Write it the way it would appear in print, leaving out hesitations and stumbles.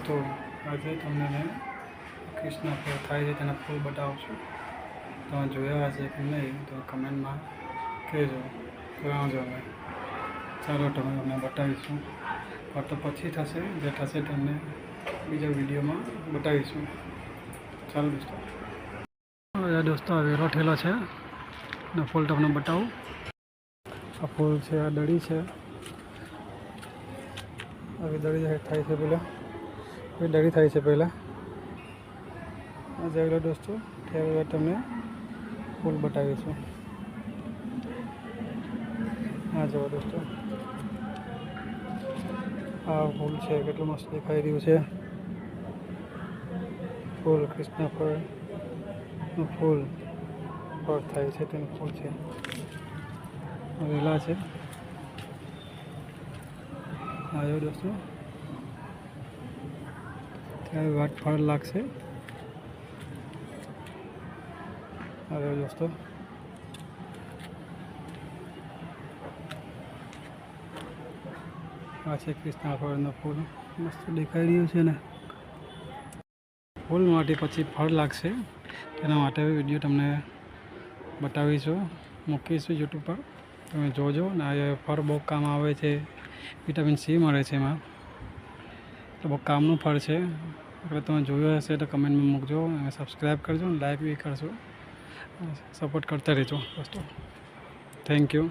દોસ્તો, આજે તમને મેં કૃષ્ણ ફળ થાય છે તેના ફૂલ બતાવું છું. તમે જોયા હશે કે નહીં તો કમેન્ટમાં કહેજો. જણાવજો. અમે ચાલો તમને બતાવીશું. તો પછી થશે, જે થશે તમને બીજા વિડીયોમાં બતાવીશું. ચાલો દોસ્તો. દોસ્તો આ વેરો ઠેલો છે ને ફૂલ તમને બતાવું. આ ફૂલ છે, આ દડી છે. આવી દડી થાય છે પહેલાં, એ દડી થાય છે પહેલાં. આ જોઈ દોસ્તો, ત્યારે તમને ફૂલ બતાવીશું. આ જુઓ દોસ્તો, આ ફૂલ છે, કેટલું મસ્ત દેખાઈ રહ્યું છે. ફૂલ કૃષ્ણ ફળનું ફૂલ થાય છે તેનું ફૂલ છે. વેલા છે. આવ્યો દોસ્તો, ત્યારે વાત ફળ લાગશે. આવ્યો દોસ્તો, આ છે કૃષ્ણ ફળનું ફૂલ. મસ્ત દેખાઈ રહ્યું છે ને. ફૂલ માટે પછી ફળ લાગશે, તેના માટે વિડીયો તમને બતાવીશું, મૂકીશું યુટ્યુબ પર. તમે જોજો ને. આ ફળ બહુ કામ આવે છે. વિટામિન સી મળે છે એમાં, તો બહુ કામનું ફળ છે. એટલે તમે જોયો હશે તો કમેન્ટમાં મૂકજો અને સબસ્ક્રાઈબ કરજો અને લાઈક બી કરજો. સપોર્ટ કરતા રહેજો દોસ્તો. Thank you.